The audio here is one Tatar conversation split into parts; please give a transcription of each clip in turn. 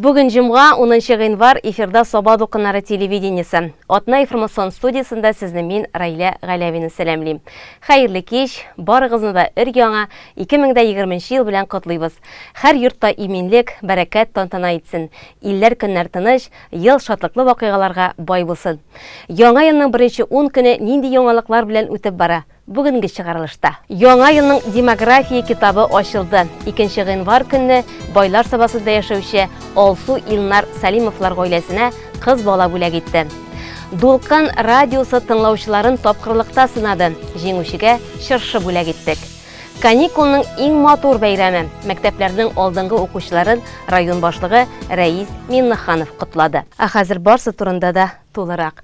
Бүгін жұмға 10 январь эфирда Собад оқынары телевидениесі. Отна информацион студиясында сізні мен Райля Ғалявені сәлемлейм. Хайырлы кеш, барығызны да үргеңа 2020 ел білән құтлыйбыз. Хәр йортта именлек, бәрәкәт тантана етсін. Илләр көннәр тыныш, ел шатлыклы вакыйгаларга бай булсын. Яңа елның беренче 10 көне нинди яңалыклар белән үтеп бара? Бүгінгі шығарылышта. Яңа елның демография китабы ачылды. 2 январь көнне байлар сабасында яшәүче Алсу Илнар Сәлимовлар гаиләсенә кыз бала бүләк итте. Дулкын радиосы тыңлаучыларын тапкырлыкта сынады. Җиңүчегә чыршы бүләк иттек. Каникулның иң матур бәйрәме. Мәктәпләрнең алдынгы укучыларын район башлыгы Рәис Миннаханов котлады. Хәзер барсы турында да тулырак.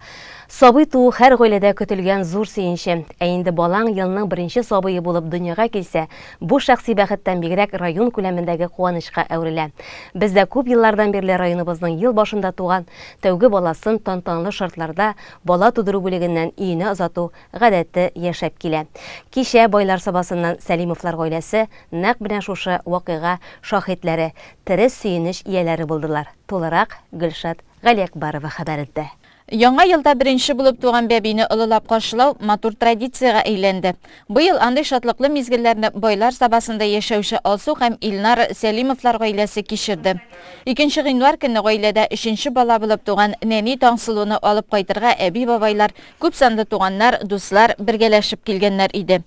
Сабый туу һәр гаиләдә көтелгән зур сөенче. Инде балаң елның беренче сабые булып дөньяга килсә, бу шәхси бәхеттән бигрәк район күләмендәге куанычка әверелә. Бездә күп еллардан бирле районыбызның ел башында туган тәүге баласын тантанлы шартларда бала тудыру бүлегеннән өенә озату гадәте яшәп килә. Кичә байлар сабасыннан Сәлимовлар гаиләсе нәкъ менә шушы вакыйга шаһитләре, тере сөенеч ияләре булдылар. Тулырак Гөлшат Галиакбарова хәбәр итте. Яңа елда беренче булып туган бәбине олылап каршылау матур традицияга әйләнде. Быел андый шатлыклы мизгелләрне байлар сабасында яшәүче Алсу һәм Илнар Сәлимовлар гаиләсе кичерде. 2 январь көнне гаиләдә 3нче бала булып туган нәни Таңсылуны алып кайтырга әби-бабайлар, күп санлы туганнар, дуслар бергәләшеп килгәннәр иде.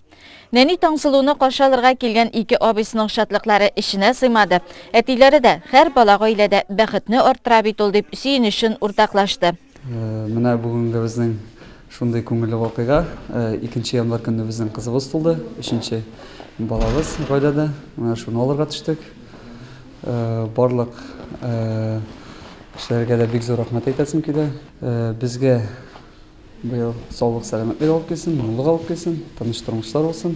Нәни Таңсылуны каршы алырга килгән ике абысының шатлыклары ишенә сыймады. Әтиләре дә һәр бала гаиләдә бәхетне арттыра бит ул дип сөенечен уртаклашты. Менә бүгенге безнең шундый күңелле вакыйга. 2 январь көнне безнең кызыбыз тулды. 3нче балабыз гаиләдә. Менә шуны алырга төштек. Барлык кешеләргә дә бик зур рәхмәт әйтәсем килә. Безгә быел саулык, сәламәтлек алып килсен, моңлык алып килсен, тыныч тормышлар булсын.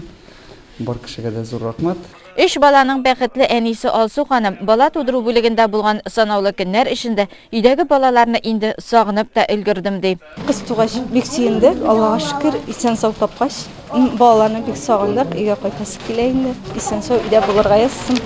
Бар кешегә дә зур рәхмәт. 3 баланың бәхетле әнисе Алсу ханым бала тудыру бүлегендә булган санаулы көннәр эчендә өйдәге балаларны инде сагынып та өлгердем ди. Кыз тугач бик сөендек, Аллага шөкер, исән сау тапкач. Балаларны бик сагындык, өйгә кайтасы килә инде. Исән сау өйдә булырга язсын.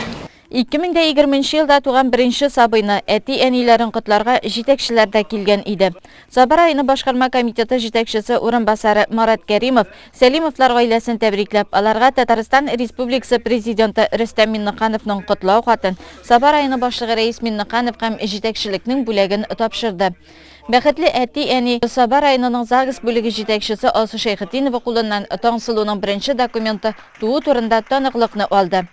2020 елда туган беренче сабыйны әти-әниләрен котларга җитәкчеләр дә килгән иде. Сабыр районы башкарма комитеты җитәкчесе урынбасары Марат Кәримов Сәлимовлар гаиләсен тәбрикләп, аларга Татарстан Республикасы президенты Рөстәм Миннахановның котлау хатын Сабыр районы башлыгы Рәис Миннаханов һәм җитәкчелекнең бүләген тапшырды. Бәхетле әти-әни Сабыр районының ЗАГС бүлеге җитәкчесе Алсу Шәйхетдинова кулыннан Таңсылуның беренче документы туу турында таныклыкны алды.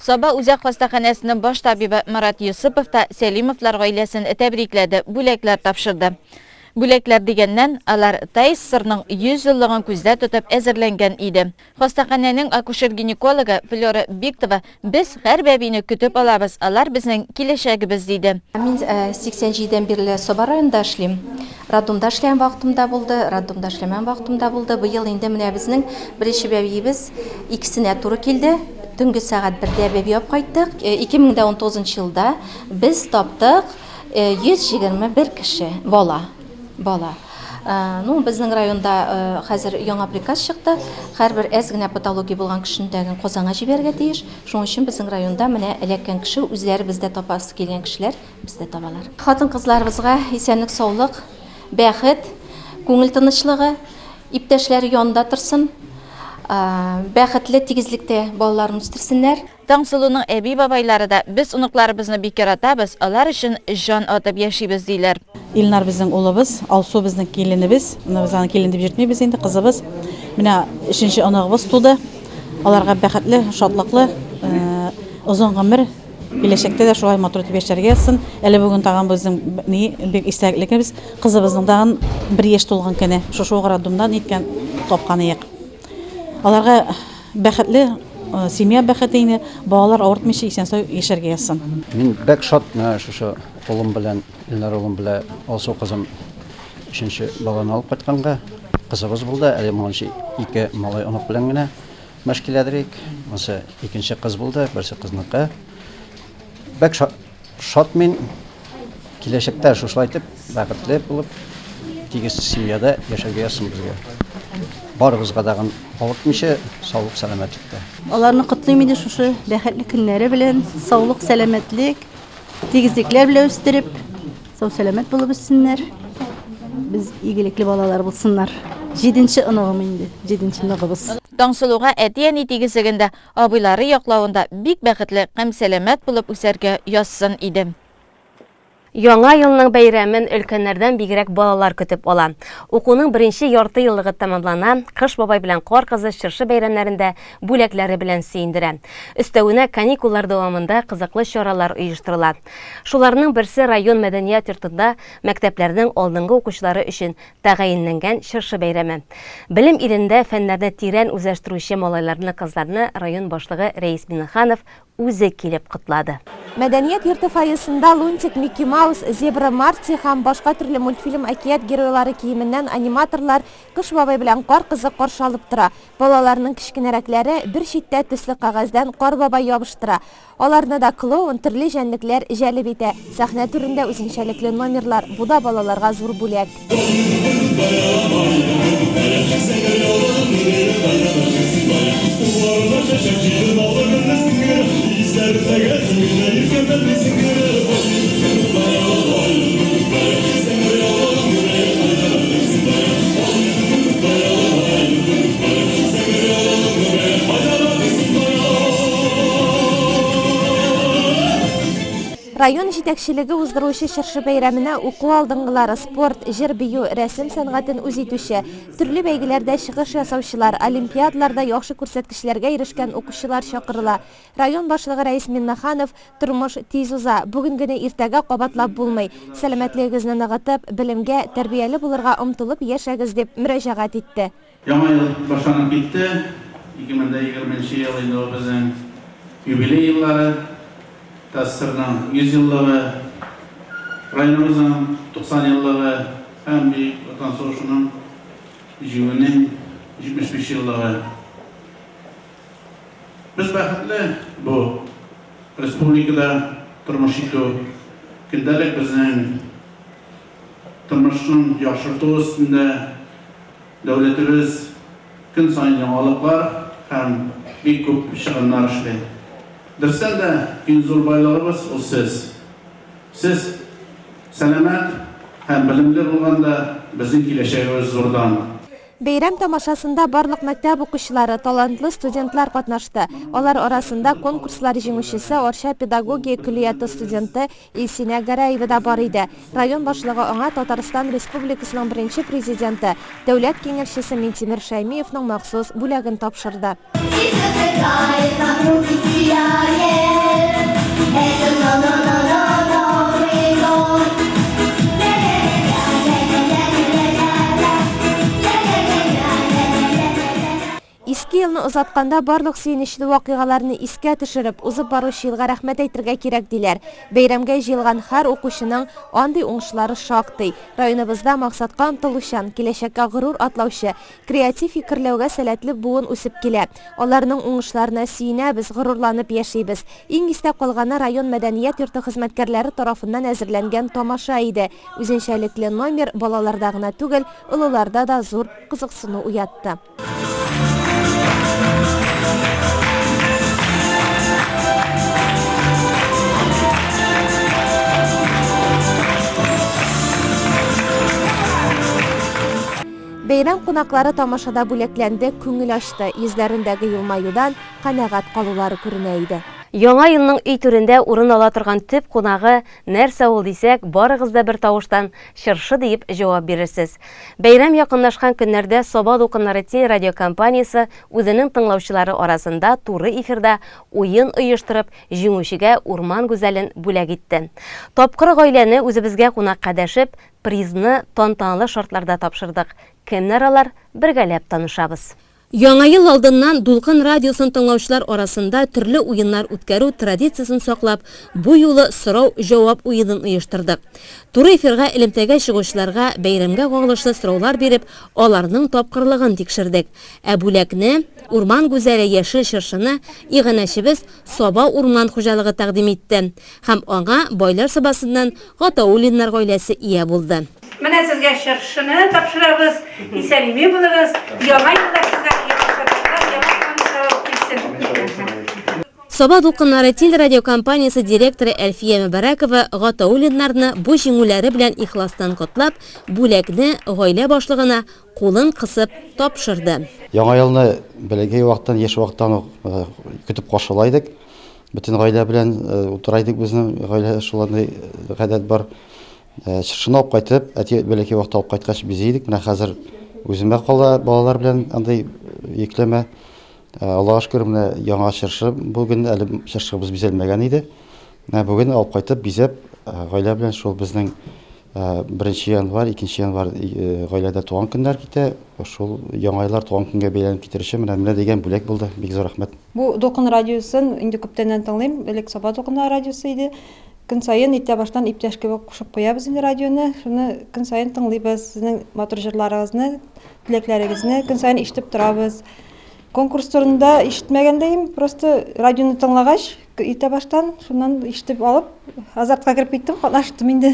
Саба үзәк хастаханәсенең баш табибы Марат Юсупов та Сәлимовлар гаиләсен тәбрикләде, бүләкләр тапшырды. Бүләкләр дигәннән алар Таисырның 100 еллыгын күздә тотып әзерләнгән иде. Хастаханәнең акушер-гинекологы Флора Биктова без һәр бәбине көтеп алабыз, алар безнең киләчәгебез диде. Мин 87-дән бирле Саба районында эшлим. Радомда эшләгән вакытымда булды, радомда эшләмәгән вакытымда булды. Быел инде менә безнең беренче бәбиебез икесенә туры килде. Төнге сәгать 1дә бәби алып кайттык. 2019 елда без таптык 121 кеше бала. Ну, безнең районда хәзер яңа приказ чыкты. Һәрбер әз генә патология булган кешенең Казанга җибәргә тиеш. Шуның өчен безнең районда менә эләккән кеше үзләре бездә тапасы килгән кешеләр бездә табалар. Хатын-кызларыбызга исәнлек, саулык, бәхет, күңел тынычлыгы, иптәшләре янында торсын. Бәхетле тигезлектә балаларын үстерсеннәр. Таңсылуның әби-бабайлары да без уныкларыбызны бик яратабыз, алар өчен җан атып яшибез диләр. Илнар безнең улыбыз, Алсу безнең киленебез. Менә без аны килен дип йөртмибез инде, кызыбыз. Менә 3нче анагыбыз туды. Аларга бәхетле, шатлыклы, озын гомер, киләчәктә дә шулай матур итеп яшәргә язсын. Әле бүген тагын безнең бик истәлеклебез, кызыбызның тагын 1 яшь тулган көне. Шушы градумдан иткән тапканы. Аларга бәхетле семья бәхетенә, балалар авыртмыйча исән сау яшәргә язсын. Мин бәк шат шушы улым белән, Илнар улым белән Алсу кызым 3нче баланы алып кайтканга. Кызыбыз булды, әле моңчы 2 малай онук белән генә мәшкиләдерик. Мосы 2нче кыз булды, берсе кызныкы. Бәк шат мин киләчәктә шулай итеп бәхетле булып тигез семьяда яшәргә язсын безгә. Барыбызга дагы авыртмыйча саулык, сәламәтлек. Аларны котлыйм иде шушы бәхетле көннәре белән, саулык, сәламәтлек, Тигезлекләр белән үстереп, сау-сәламәт булып үссеннәр. Без игелекле балалар булсыннар. 7нче ыныгым инде, 7нче ныгыбыз. Таңсылуга әти-әни тигезлегендә абыйлары яклавында бик бәхетле һәм сәламәт булып үсәргә язсын иде. Яңа елның бәйрәмен өлкәннәрдән бигрәк балалар көтеп ала. Укуның беренче ярты еллыгы тамамлана, Кыш бабай белән Кар кызы чыршы бәйрәмнәрендә бүләкләре белән сөендерә. Өстәвенә каникуллар дәвамында кызыклы чаралар оештырыла. Шуларның берсе район мәдәният йортында мәктәпләрнең алдынгы укучылары өчен тәгаенләнгән чыршы бәйрәме. Белем илендә фәннәрне тирән үзләштерүче малайларны, кызларны район башлыгы Рәис Миннеханов үзе килеп котлады. Мәдәният йорты фойесында Лунтик, Микки Маус, Зебра Марти һәм башка төрле мультфильм әкият геройлары киеменнән аниматорлар Кыш бабай белән Кар кызы каршы алып тора. Балаларның кечкенәрәкләре бер читтә төсле кагаздан Кар бабай ябыштыра. Аларны да клоун, төрле җәнлекләр җәлеп итә. Сәхнә түрендә үзенчәлекле номерлар, бу да балаларга зур бүләк. Район җитәкчелеге уздыручы чыршы бәйрәменә уку алдынгылары, спорт, җыр бию, рәсем сәнгатен үз итүче, төрле бәйгеләрдә чыгыш ясаучылар, олимпиадларда яхшы күрсәткечләргә ирешкән укучылар чакырыла. Район башлыгы Рәис Миннеханов тормыш тиз уза, бүген генә иртәгә кабатлап булмый. Сәламәтлегегезне ныгытып, белемгә, тәрбияле булырга омтылып яшәгез дип мөрәҗәгать итте. Яңа ел башланып китте. 2020 ел инде безнең юбилей еллары. Тәсирнең 100 еллыгы, районымызның 90 еллыгы һәм Бөек Ватан сугышының җиңүнең 75 еллыгы. Без бәхетле бу республикада тормыш итү, көндәлек безнең тормышның яхшырту өстендә дәүләтебез көн саен яңалыклар һәм бик күп чыгымнар эшләй. Дөрестән дә иң зур байлыгыбыз ул сез. Сез сәламәт һәм белемле булганда безнең киләчәгебез зурдан. Бәйрәм тамашасында барлык мәктәп укучылары, талантлы студентлар катнашты. Алар арасында конкурслар җиңүчесе, Орча педагогия көллияты студенты Илсинә Гәрәева да бар иде. Район башлыгы аңа Татарстан Республикасының беренче президенты, дәүләт киңәшчесе Минтимер Шәймиевның махсус бүләген тапшырды. Иске елны озатканда барлык сөенечле вакыйгаларны искә төшереп, узып баручы елга рәхмәт әйтергә кирәк диләр. Бәйрәмгә җыелган һәр укучының андый уңышлары шактый. Районыбызда максатка омтылучан, киләчәккә горур атлаучы, креатив фикерләүгә сәләтле буын үсеп килә. Аларның уңышларына сөенәбез, горурланып яшибез. Иң истә калганы район мәдәният йорты хезмәткәрләре тарафыннан әзерләнгән тамаша иде. Үзенчәлекле номер балаларда гына түгел, олыларда да зур кызыксыну уятты. Бәйрәм кунаклары тамашада бүләкләнде, күңел ачты, йөзләрендәге елмаюдан канәгать калулары күренә иде. Яңа елның өй түрендә урын ала торган төп кунагы нәрсә ул дисәк, барыгыз да бер тавыштан чыршы дип җавап бирерсез. Бәйрәм якынлашкан көннәрдә Соба дулкыннары телерадиокомпаниясе үзенең тыңлаучылары арасында туры эфирда уен оештырып, җиңүчегә урман гүзәлен бүләк итте. Тапкыр гаиләне үзебезгә кунакка дәшеп, призны тантаналы шартларда тапшырдык. Кемнәр алар? Бергәләп танышабыз. Яңа ел алдыннан Дулкын радиосын тыңлаучылар арасында төрле уеннар үткәрү традициясын саклап, бу юлы сорау-җавап уенын оештырдык. Туры эфирга элемтәгә чыгучыларга бәйрәмгә кагылышлы сораулар биреп, аларның тапкырлыгын тикшердек. Ә бүләкне урман гүзәле яшел чыршыны иганәчебез Соба урман хуҗалыгы тәкъдим итте һәм аңа байлар сабасыннан Гатаулиннар гаиләсе ия булды. Менә сезгә чыршыны тапшырабыз, исәнлеме булыгыз, яңа елда сезгә Соба дулкыннары телерадиокомпаниясы директоры Әлфия Мөбәрәкова Гатаулиннарны бу җиңүләре белән ихластан котлап, бүләкне гаилә башлыгына кулын кысып тапшырды. Яңа елны бәләгәй вакыттан, яшь вакыттан көтеп каршылайдык. Бөтен гаилә белән утырайдык, безнең гаилә шулай гадәт бар. Чыршыны алып кайтып, әти бәләкәй вакытта алып кайткач бизидек. Менә хәзер үземә кала балалар белән андай йөкләмә. Аллаһка шөкер, менә яңа чыршы бүген әле чыршыбыз бизәлмәгән иде. Бүген алып кайтып бизәп, гаилә белән шул безнең 1 январь, 2 январь гаиләдә туган көннәр китә. Шул яңа еллар туган көнгә бәйләнеп китерүче менә дигән бүләк булды. Бик зур рәхмәт. Бу Дулкын радиосын инде күптәннән тыңлыйм. Элек Саба Дулкын радиосы иде. Көн сайын иртә баштан иптәшкә кушып куябыз инде радионы. Шуны көн сайын тыңлыйбыз. Сезнең матур җырларыгызны, теләкләрегезне көн сайын ишетеп торабыз. Конкурс турында ишетмәгәндәйм, просто радионы тыңлагач, иртә баштан шуннан ишетеп алып, азартка кирип киттем, катнаштым инде.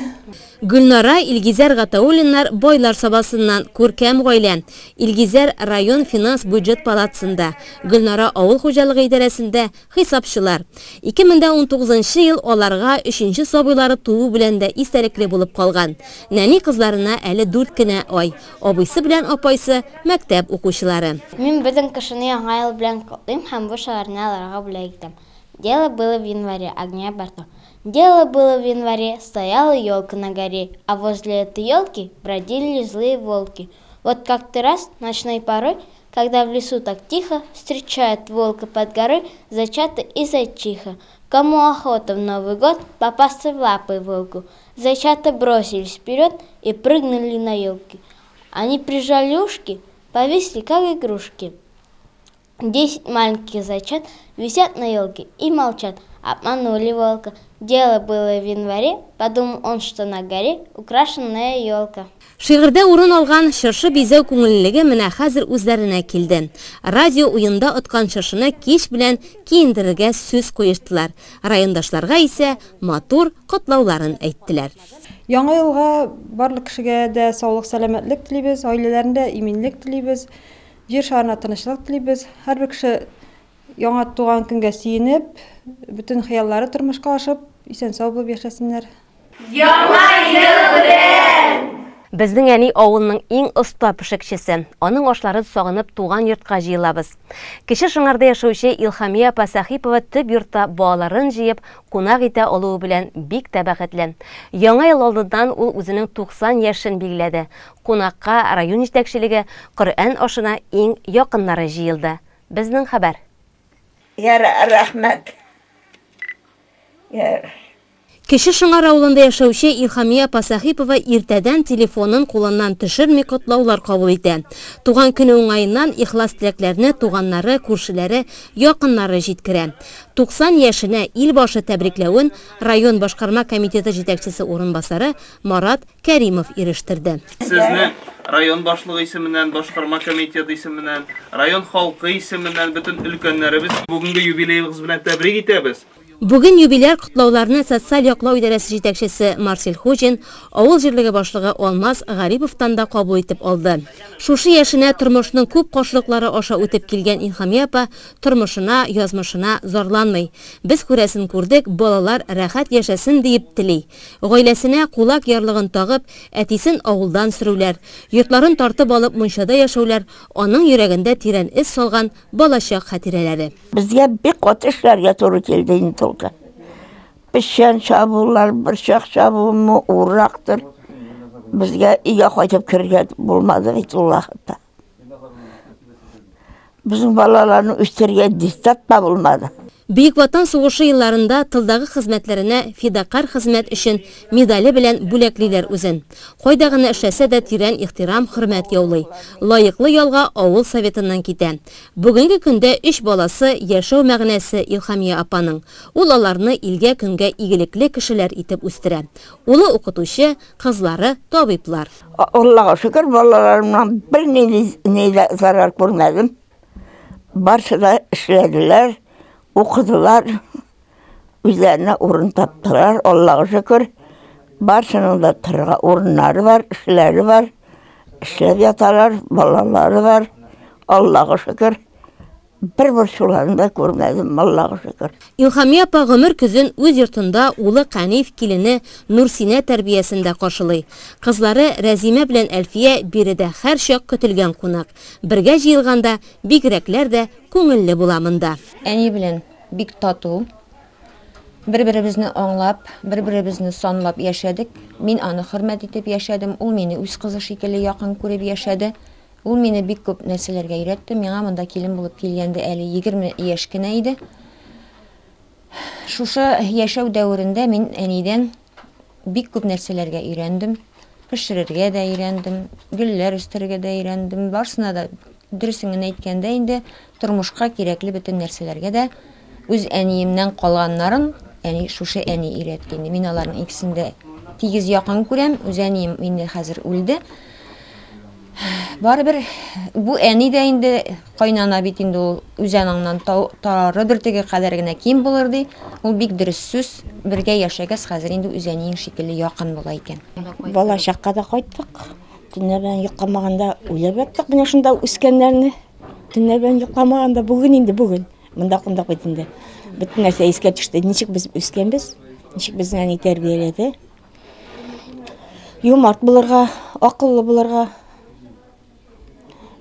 Гөлнара Илгизәр Гатаулиннар байлар сабасыннан күркәм гаилә. Илгизәр район финанс бюджет палатасында, Гөлнара авыл хуҗалыгы идарәсендә хисапчылар. 2019 ел аларга 3нче сабыйлары туу белән дә истәлекле булып калган. Нәни кызларына әле 4 кенә ай, абыйсы белән апайсы мәктәп укучылары. Мин бөтен кешене яңа ел белән котлыйм һәм бу шагыйрьне аларга бүләк итәм. Дело было в январе, огня борту. Дело было в январе, стояла елка на горе, а возле этой елки бродили злые волки. Вот как-то раз ночной порой, когда в лесу так тихо, встречает волка под горой зайчата и зайчиха. Кому охота в Новый год попасться в лапы волку? Зайчата бросились вперед и прыгнули на елки. Они прижали ушки, повисли как игрушки. 10 маленьких зайчат висят на елке и молчат. Обманули волка. Дело было в январе, подумал он, что на горе украшенная елка. Шигырьдә урын алган чыршы бизәү күңеллеге менә хәзер үзләренә килде. Радио уенда откан чыршыны кич белән киендерергә сүз куештылар. Райондашларга исә матур котлауларын әйттеләр. Яңа елга барлык кешегә дә саулык, сәламәтлек телибез, гаиләләрендә иминлек телибез, җир шарына тынычлык телибез. Һәрбер кеше яңа туган көнгә сөенеп, бөтен хыяллары тормышка ашып, исән-сау булып яшәсеннәр. Яңа ел белән! Безнең әни авылның иң оста пешекчесе. Аның ашларын сагынып туган йортка җыелабыз. Кече Шыңарда яшәүче Илхамия Пасахипова төп йортта балаларын җыеп кунак итә алуы белән бик тәбәхәтле. Яңа ел алдыннан ул үзенең 90 яшен билгеләде. Кунакка район җитәкчелеге Коръән ашына иң якыннары җыелды. Безнең хәбәр. Рәхмәт. Кече Шыңар авылында яшәүче Илхамия Пасахипова иртәдән телефонын кулыннан төшерми котлаулар кабул итә. Туган көне уңаеннан ихлас теләкләрне туганнары, күршеләре, якыннары җиткерә. 90 яшенә ил башы тәбрикләвен район башкарма комитеты җитәкчесе урынбасары Марат Кәримов ирештерде. Сезне район башлыгы исеменнән, башкарма комитеты исеменнән, район халкы исеменнән бөтен өлкәннәребез бүгенге юбилейыбыз белән тәбрик итәбез. Бүген юбиляр котлауларны социаль яклау идарәсе җитәкчесе Марсель Хуҗин, авыл җирлеге башлыгы Алмаз Гариповтан да кабул итеп алды. Шушы яшенә тормышның күп кашлыклары аша үтеп килгән Илхамия апа тормышына, язмышына зарланмый. Без күрәсен күрдек, балалар рәхәт яшәсен дип тели. Гаиләсенә кулак ярлыгын тагып, әтисен авылдан сөрүләр, йортларын тартып алып мунчада яшәүләр, аның йөрәгендә тирән эз салган балачак хатирәләре. Безгә бик каты эшләргә туры килде инде. Пешән чабулар, бирчак чабуымы урактыр. Безгә өйгә кайтып кергә булмады бит ул вакытта. Безнең балаларны үстергә дистат булмады. Бөек Ватан сугышы елларында тылдагы хезмәтләренә фидакар хезмәт өчен медале белән бүләклиләр үзен. Кайда гына эшләсә дә тирән ихтирам, хөрмәт яулый. Лаеклы ялга авыл советыннан китә. Бүгенге көндә 3 баласы яшәү мәгънәсе Илхамия апаның. Ул аларны илгә көнгә игелекле кешеләр итеп үстерә. Улы укытучы, кызлары табиблар. Аллаһка шөкер, балаларымнан бер ни зарар күрмәдем. Барысы да эшләделәр. Okudular, üzerine urun taptılar, Allah'a şükür. Barşının da tırga urunları var, işleri var. İşler yatarlar, balaları var, Allah'a şükür. бір шуларын да көрмедім, Аллаға шүкір. Илхами апа гомер көзен үз йортында улы Каниф килене Нурсинә тәрбиясендә каршылый. Кызлары Рәзимә белән Әлфия биредә һәр чак көтелгән кунак. Бергә җыелганда бигрәкләр дә күңелле була монда. Әни белән бик тату. Бер-беребезне аңлап, бер-беребезне санлап яшәдек. Мин аны хөрмәт итеп яшәдем, ул мине үз кызы шикелле якын күреп яшәде. Ул мине бик күп нәрсәләргә өйрәтте. Миңа монда килен булып килгәндә әле 20 яшь кенә иде. Шушы яшәү дәверендә мин әнидән бик күп нәрсәләргә өйрәндем. Пешерергә дә өйрәндем, гөлләр үстерергә дә өйрәндем. Барсына да дөресен әйткәндә инде тормышка кирәкле бөтен нәрсәләргә дә үз әниемнән калганнарын әни шушы әни өйрәткән. Мин аларның икесендә тигез якын күрәм. Үз әнием инде хәзер үлде. Барыбер бу әни дә инде кайнана бит инде ул үз анаңнан тары бер теге кадәр генә ким булыр ди. Ул бик дөрес сүз. Бергә яшәгәс хәзер инде үз әниең шикелле якын була икән. Бала чакка да кайттык. Төнлә белән йокламаганда уйлап яттык менә шунда үскәннәрне. Төнлә белән йокламаганда бүген. Монда кунда бит инде. Бөтен нәрсә искә төште. Ничек без үскәнбез? Ничек безне әни тәрбияләде? Юмарт булырга, акыллы булырга.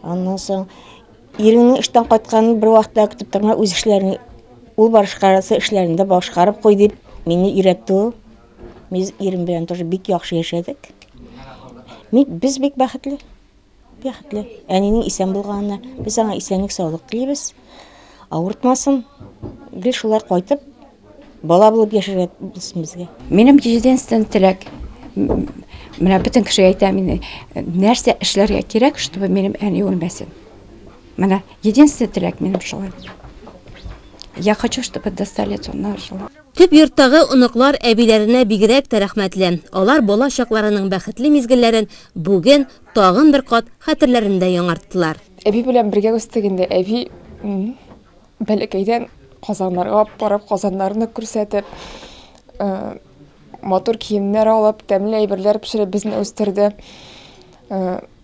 Аннан соң иреңнең эштән кайтканын бер вакытта көтеп торма, үз эшләрен ул башкарасы эшләрендә башкарып куй дип мине өйрәтте ул. Без ирем белән тоже бик яхшы яшәдек. Без бик бәхетле. Әнинең исән булганына без аңа исәнлек, саулык телибез. Авыртмасын. Гел шулай кайтып бала булып яшәргә булсын безгә. Минем единственный теләк, менә бөтен кешегә әйтәм инде, нәрсә эшләргә кирәк, чтобы минем әни үлмәсен. Менә единственный теләк минем шулай. Я хочу, чтобы до 100 лет он жил. Төп йорттагы оныклар әбиләренә бигрәк тә рәхмәтле. Алар бала чакларының бәхетле мизгелләрен бүген тагын бер кат хәтерләрендә яңарттылар. Әби белән бергә үстегендә әби бәләкәйдән казаннарга барып, казаннарны күрсәтеп, матур киемнәр алып, тәмле әйберләр пешереп безне үстерде.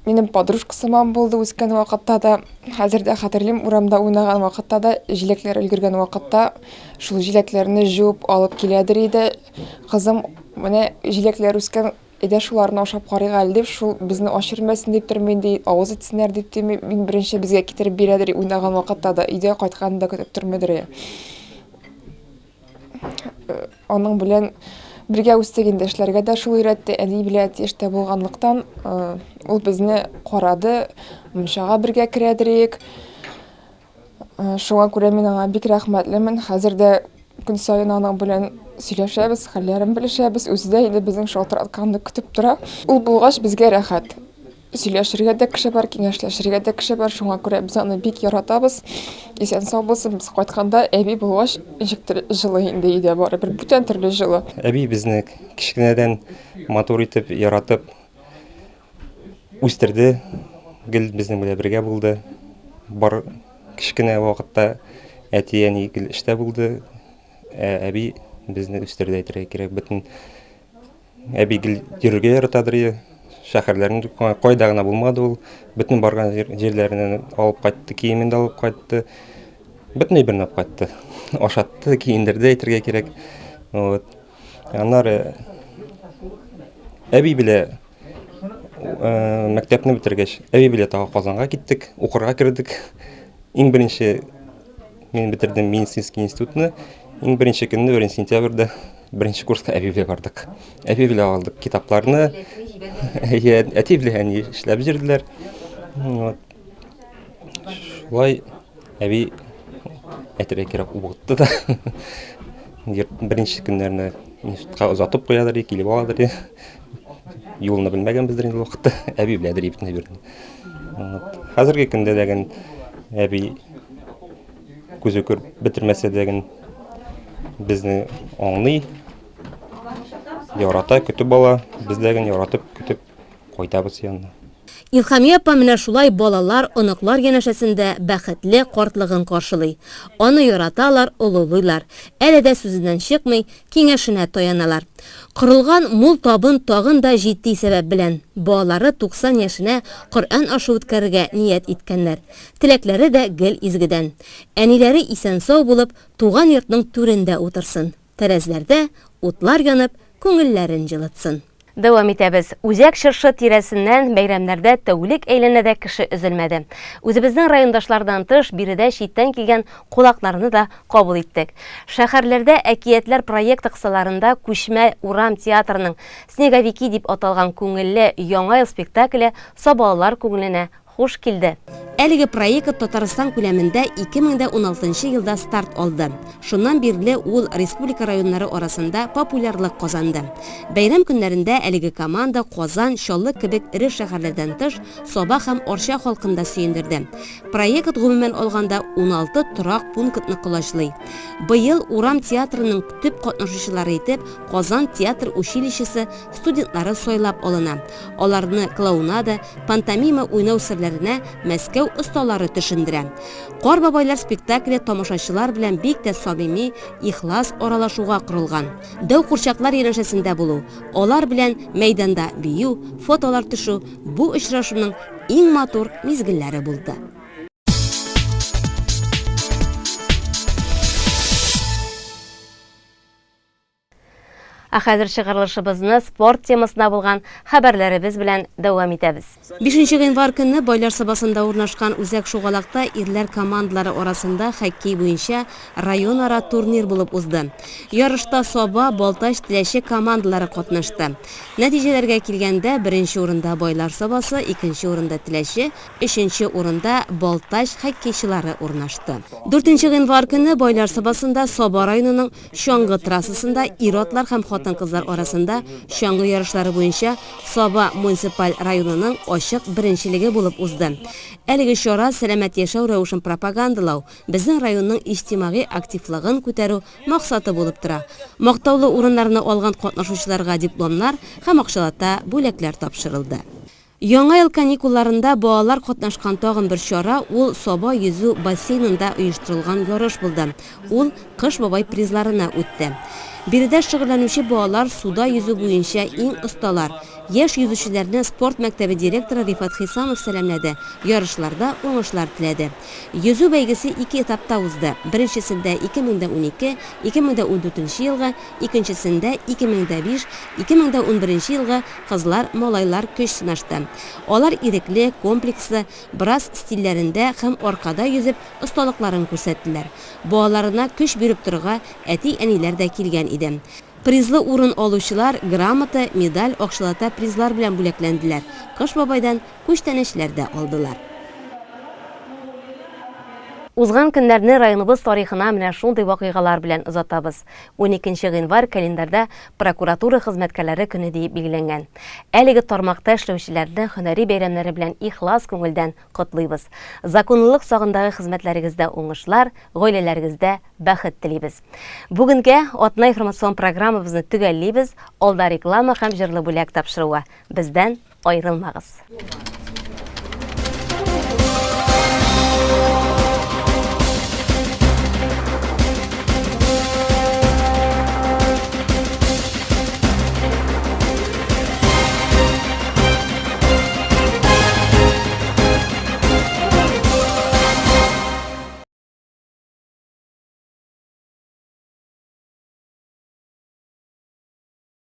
Минем подружкасыман булды үскән вакытта да, хәзер дә хәтерлим, урамда уйнаган вакытта да, җиләкләр өлгергән вакытта шул җиләкләрне җуып алып киләдер иде. Кызым менә җиләкләр үскән иде, шуларны ашап карыйга әле дип, шул безне ачырмасын дип тормый ди, авыз итсеннәр дип мин беренче безгә китереп бирәдер уйнаган вакытта да, өйдә кайтканда көтеп тормыйдыр. Аның белән бергә үстегендә эшләргә дә шул өйрәтте. Әни белән яшьтә булганлыктан ул безне карады, мунчага бергә керәдерик. Шуңа күрә мин аңа бик рәхмәтлемен. Хәзер дә көн саен аның белән сөйләшәбез, хәлләрен белешәбез. Үзе дә инде безнең шалтыратканны көтеп тора. Ул булгач безгә рәхәт. Сөйләшергә дә кеше бар, киңәшләшергә дә кеше бар. Шуңа күрә без аны бик яратабыз. Исән сау булсын, без кайтканда әби булгач ничектер җылы инде өйдә бары бер бүтән төрле җылы. Әби безне кичкенәдән матур итеп, яратып үстерде. Гел безнең белән бергә булды. Бар кичкенә вакытта әти-әни гел эштә булды. Әби безне үстерде әйтергә кирәк. Бөтен әби гел йөрергә яратадыр. Шәһәрләрен кайда гына булмады ул. Бөтен барган җирләреннән алып кайтты, киемен дә алып кайтты. Бөтен әйберне алып кайтты. Ашатты, киендерде әйтергә кирәк. Вот. Аннары әби белән мәктәпне бетергәч, әби белән тагы Казанга киттек, укырга кердек. Иң беренче мин бетердем медицинский институтны. Иң беренче көнне 1 сентябрьдә беренче курска әби белән бардык. Әби белән алдык китапларны. Әти белән эшләп җирделәр. Вот. Шулай әби әйтергә кирәк укытты да. Беренче көннәрне институтка озатып куядыр, килеп аладыр. Юлны белмәгәнбездер инде вакытта. Әби беләдер ипне бирде. Хәзерге көндә дәгән әби күзе күреп бетермәсә дәгән безне аңлый. Ярата, көтеп ала, без дәгән яратып, көтеп кайтабыз янына. Илхамия апа менә шулай балалар, оныклар янәшәсендә бәхетле картлыгын каршылый. Аны яраталар, олылыйлар. Әле дә сүзеннән чыкмый, киңәшенә таяналар. Корылган мул табын тагын да җитди сәбәп белән. Балалары 90 яшенә Коръән ашу үткәрергә ният иткәннәр. Теләкләре дә гел изгедән. Әниләре исән-сау булып, туган йортның түрендә утырсын. Тәрәзләрдә утлар янып, күңелләрен җылытсын. Дәвам итәбез. Үзәк чыршы тирәсеннән бәйрәмнәрдә тәүлек әйләнәдә кеше өзелмәде. Үзебезнең райондашлардан тыш биредә читтән килгән кунакларны да кабул иттек. Шәһәрләрдә әкиятләр проекты кысаларында күчмә урам театрының «Снеговики» дип аталган күңелле яңа ел спектакле сабалар күңеленә хуш килде. Әлеге проект Татарстан күләмендә 2016 елда старт алды. Шуннан бирле ул республика районнары арасында популярлык казанды. Бәйрәм көннәрендә әлеге команда Казан, Чаллы кебек ире шәһәрләрдән тыш Саба һәм Арча халкында сөендерде. Проект гомумән алганда 16 торак пунктны кулачлый. Быел урам театрының төп катнашучылары итеп Казан театр училищесы студентлары сайлап алына. Аларны клоунада, пантомима уйнау серләренә Мәскәү осталары төшендерә. Кар бабайлар спектакле тамашачылар белән бик тә самими, ихлас аралашуга корылган. Дәү курчаклар янәшәсендә булу, алар белән мәйданда бию, фотолар төшү бу очрашуның иң матур мизгелләре булды. Хәзер чыгарылышыбызны спорт темасына булган хәбәрләребез белән дәвам итәбез. 5 январь көнне Байлар Сабасында урнашкан үзәк шугалакта ирләр командалары арасында хоккей буенча районара турнир булып узды. Ярышта Саба, Балташ, Теләче командалары катнашты. Нәтиҗәләргә килгәндә, 1нче урында Байлар Сабасы, 2нче урында Теләче, 3нче урында Балташ хоккейчылары урнашты. 4 январь көнне Байлар Сабасында Саба районының Шаңгы трассасында ир-атлар һәм хатын-кызлар арасында шаңгы ярышлары буенча Саба муниципаль районының ачык беренчелеге булып узды. Әлеге чара сәламәт яшәү рәвешен пропагандалау, безнең районның иҗтимагый активлыгын күтәрү максаты булып тора. Мактаулы урыннарны алган катнашучыларга дипломнар һәм акчалата бүләкләр тапшырылды. Яңа ел каникулларында балалар катнашкан тагын бер чара ул Саба йөзү бассейнында оештырылган ярыш булды. Ул Кыш бабай призларына үтте. Биредә шөгыльләнүче балалар суда йөзү буенча иң осталар. Яшь йөзүчеләрне спорт мәктәбе директоры Рифат Хисамов сәламләде. Ярышларда уңышлар теләде. Йөзү бәйгесе 2 этапта узды. Беренчесендә 2012-2014 елга, икенчесендә 2005-2011 елга кызлар, малайлар көч сынашты. Алар ирекле, комплекслы, брас стильләрендә һәм аркада йөзеп осталыкларын күрсәттеләр. Балаларына көч биреп торырга әти-әниләр дә килгән иде. Призлы урын алучылар грамота, медаль, акчалата призлар белән бүләкләнделәр. Кыш бабайдан күчтәнәчләр дә алдылар. Узган көннәрне районыбыз тарихына менә шундый вакыйгалар белән озатабыз. 12 январь календарда прокуратура хезмәткәрләре көне дип билгеләнгән. Әлеге тармакта эшләүчеләрне һөнәри бәйрәмнәре белән ихлас күңелдән котлыйбыз. Законлылык сагындагы хезмәтләрегездә уңышлар, гаиләләрегездә бәхет телибез. Бүгенгә атна информацион программабызны төгәллибез. Алда реклама һәм җырлы бүләк тапшыруы. Бездән аерылмагыз.